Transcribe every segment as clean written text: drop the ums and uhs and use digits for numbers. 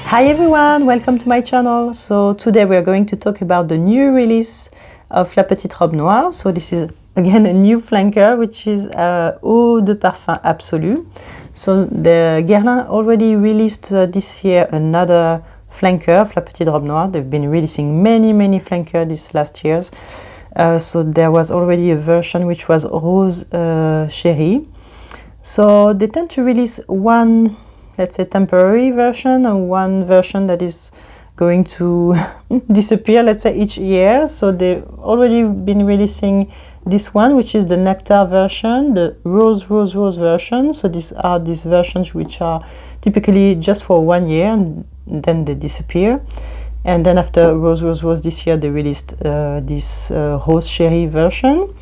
Hi everyone, welcome to my channel. So today we are going to talk about the new release of La Petite Robe Noire. So this is again a new flanker, which is Eau de Parfum Absolue. So the Guerlain already released this year another flanker of La Petite Robe Noire. They've been releasing many flankers these last years. So there was already a version which was Rose Chérie. So they tend to release one, let's say, temporary version and one version that is going to disappear, let's say, each year. So they've already been releasing this one, which is the Nectar version, the Rose version. So these are these versions which are typically just for 1 year and then they disappear. And then after Rose this year, they released this Rose Chérie version.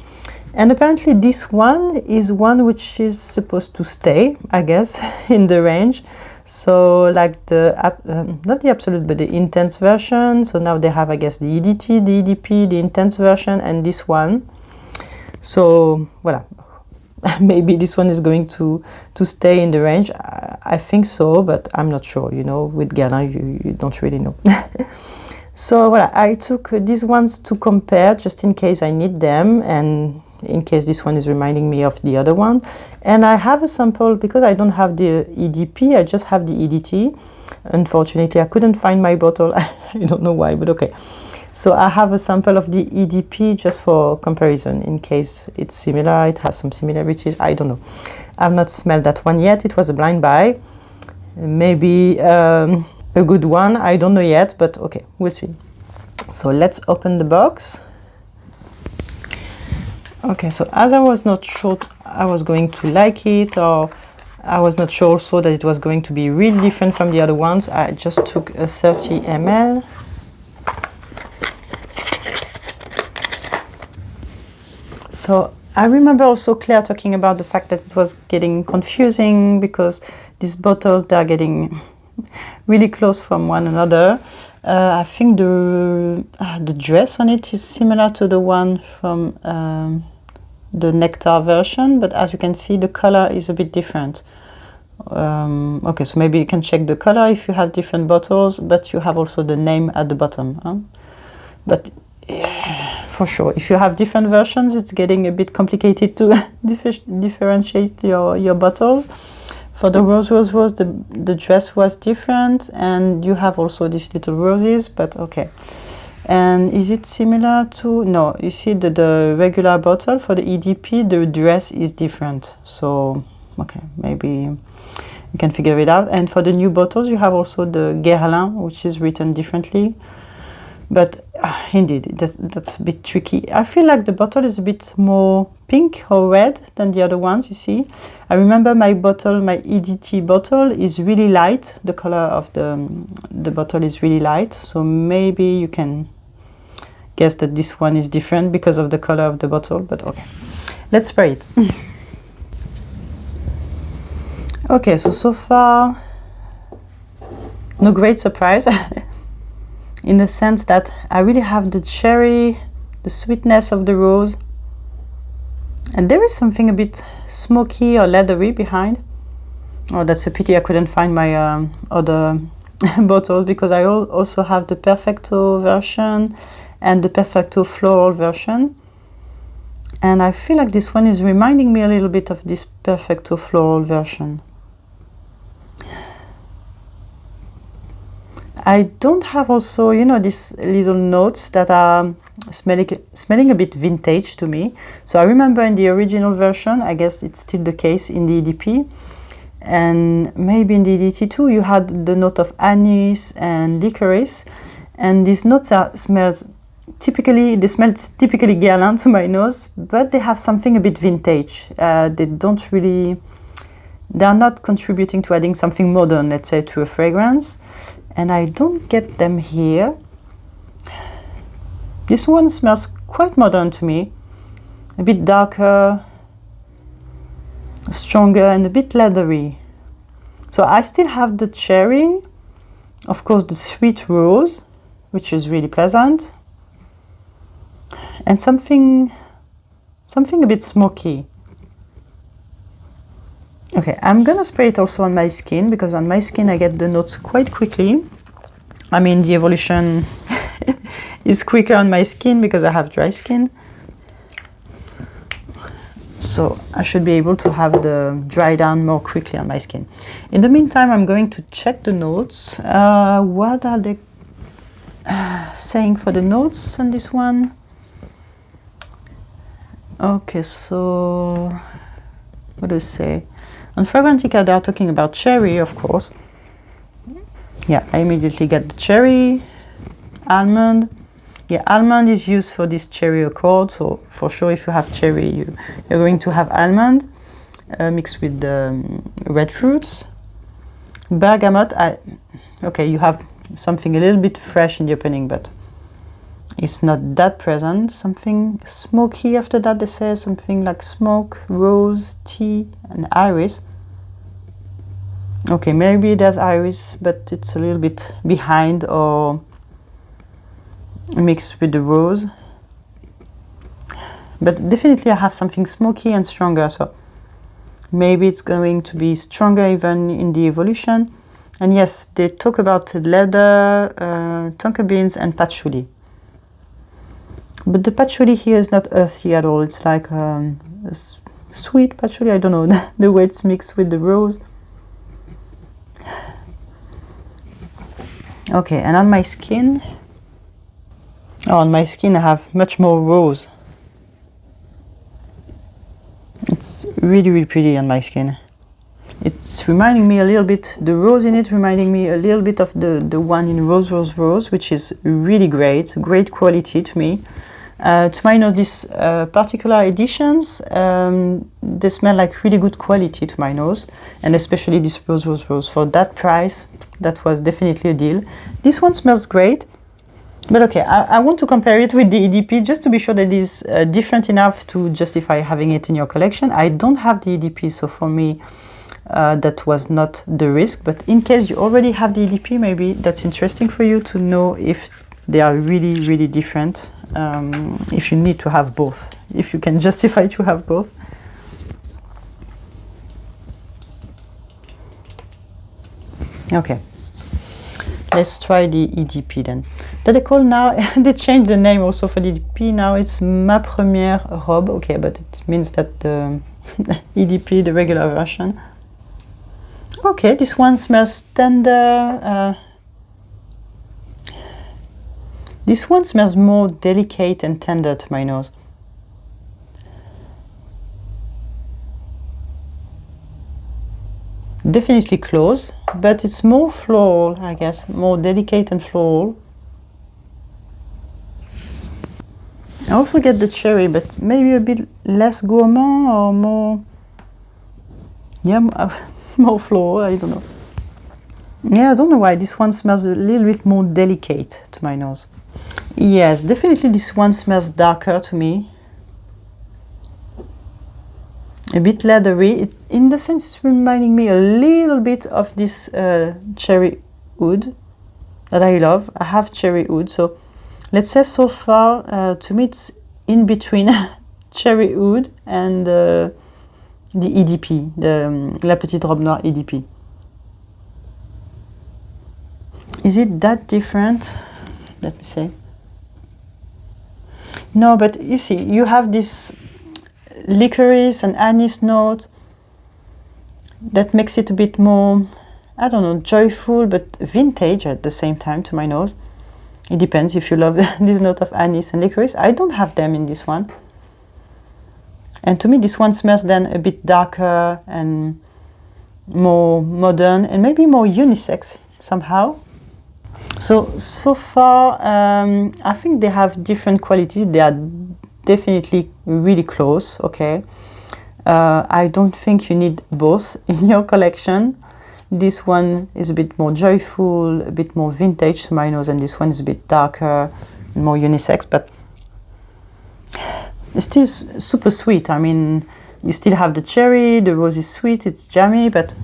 And apparently this one is one which is supposed to stay, I guess, in the range. So like the, not the Absolute, but the Intense version. So now they have, I guess, the EDT, the EDP, the Intense version, and this one. So, voilà. Maybe this one is going to stay in the range. I think so, but I'm not sure. You know, with Guerlain, you don't really know. So, voilà, I took these ones to compare just in case I need them and in case this one is reminding me of the other one. And I have a sample because I don't have the EDP, I just have the EDT. Unfortunately, I couldn't find my bottle. I don't know why, but okay. So I have a sample of the EDP just for comparison in case it's similar, it has some similarities, I don't know. I've not smelled that one yet, it was a blind buy. Maybe a good one, I don't know yet, but okay, we'll see. So let's open the box. Okay, so as I was not sure I was going to like it, or I was not sure also that it was going to be really different from the other ones, I just took a 30 ml. So I remember also Claire talking about the fact that it was getting confusing because these bottles, they are getting really close from one another. I think the dress on it is similar to the one from the Nectar version, but as you can see, the color is a bit different. Okay, so maybe you can check the color if you have different bottles, but you have also the name at the bottom. Huh? But for sure, if you have different versions, it's getting a bit complicated to differentiate your bottles. For the Rose, the dress was different, and you have also these little roses, but okay. And is it similar to, no, you see the regular bottle for the EDP, the dress is different. So, okay, maybe you can figure it out. And for the new bottles, you have also the Guerlain, which is written differently. But indeed, that's a bit tricky. I feel like the bottle is a bit more pink or red than the other ones, you see. I remember my bottle, my EDT bottle is really light. The color of the bottle is really light. So maybe you can guess that this one is different because of the color of the bottle, but okay. Let's spray it. Okay, so far, no great surprise. In the sense that I really have the cherry, the sweetness of the rose, and there is something a bit smoky or leathery behind. Oh, that's a pity I couldn't find my other bottles, because I also have the Perfecto version and the Perfecto floral version. And I feel like this one is reminding me a little bit of this Perfecto floral version. I don't have also, you know, these little notes that are smelling a bit vintage to me. So I remember in the original version, I guess it's still the case in the EDP, and maybe in the EDT too, you had the note of anise and licorice, and these notes smell typically Guerlain to my nose, but they have something a bit vintage. They are not contributing to adding something modern, let's say, to a fragrance. And I don't get them here. This one smells quite modern to me. A bit darker, stronger, and a bit leathery. So I still have the cherry, of course the sweet rose, which is really pleasant, and something a bit smoky. Okay, I'm gonna spray it also on my skin, because on my skin I get the notes quite quickly. I mean, the evolution is quicker on my skin because I have dry skin. So I should be able to have the dry down more quickly on my skin. In the meantime, I'm going to check the notes. What are they saying for the notes on this one? Okay, so what do they say? On Fragrantica, they are talking about cherry, of course. Yeah, I immediately get the cherry, almond. Yeah, almond is used for this cherry accord, so for sure if you have cherry, you're going to have almond mixed with red fruits. Bergamot, okay, you have something a little bit fresh in the opening, but it's not that present. Something smoky after that, they say, something like smoke, rose, tea, and iris. Okay, maybe there's iris, but it's a little bit behind or mixed with the rose. But definitely I have something smoky and stronger, so maybe it's going to be stronger even in the evolution. And yes, they talk about leather, tonka beans, and patchouli. But the patchouli here is not earthy at all. It's like a sweet patchouli. I don't know the way it's mixed with the rose. Okay, and on my skin, on my skin I have much more rose. It's really, really pretty on my skin. It's reminding me a little bit, the rose in it reminding me a little bit of the one in Rose, Rose, Rose, which is really great quality to me. To my nose, these particular editions, they smell like really good quality to my nose, and especially this Rose, Rose, Rose. For that price, that was definitely a deal. This one smells great, but okay, I want to compare it with the EDP just to be sure that it is different enough to justify having it in your collection. I don't have the EDP, so for me, that was not the risk, but in case you already have the EDP, maybe that's interesting for you to know if they are really, really different. If you need to have both, if you can justify to have both. Okay, let's try the EDP then. That they call now, they changed the name also for the EDP. Now it's Ma Première Robe. Okay, but it means that the EDP, the regular version. Okay, this one smells tender. This one smells more delicate and tender to my nose. Definitely close, but it's more floral, I guess, more delicate and floral. I also get the cherry, but maybe a bit less gourmand or more, yeah, more floral, I don't know. Yeah, I don't know why this one smells a little bit more delicate to my nose. Yes, definitely this one smells darker to me. A bit leathery. It's, in the sense, it's reminding me a little bit of this cherry wood that I love. I have cherry wood, so let's say so far, to me it's in between cherry wood and the EDP, the La Petite Robe Noire EDP. Is it that different? Let me see. No, but you see, you have this licorice and anise note that makes it a bit more, I don't know, joyful, but vintage at the same time to my nose. It depends if you love this note of anise and licorice. I don't have them in this one. And to me, this one smells then a bit darker and more modern and maybe more unisex somehow. So far, I think they have different qualities. They are definitely really close, okay? I don't think you need both in your collection. This one is a bit more joyful, a bit more vintage to my nose, and this one is a bit darker, more unisex, but it's still super sweet. I mean, you still have the cherry, the rose is sweet, it's jammy, but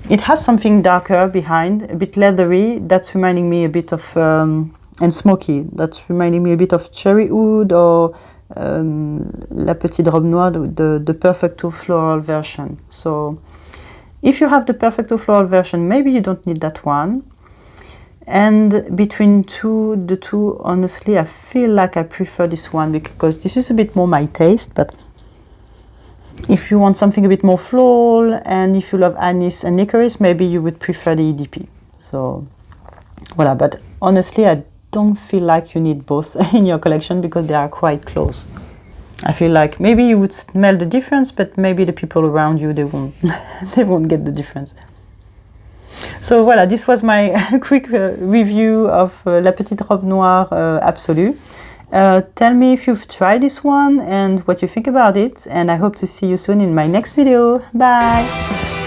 it has something darker behind, a bit leathery. That's reminding me a bit of, and smoky. That's reminding me a bit of cherry wood or La Petite Robe Noire, the Perfecto floral version. So if you have the Perfecto floral version, maybe you don't need that one. And between the two, honestly, I feel like I prefer this one because this is a bit more my taste, but if you want something a bit more floral and if you love anise and licorice, maybe you would prefer the EDP. So, voilà, but honestly, I don't feel like you need both in your collection because they are quite close. I feel like maybe you would smell the difference, but maybe the people around you, they won't, they won't get the difference. So voilà, this was my quick review of La Petite Robe Noire Absolue. Tell me if you've tried this one and what you think about it, and I hope to see you soon in my next video. Bye!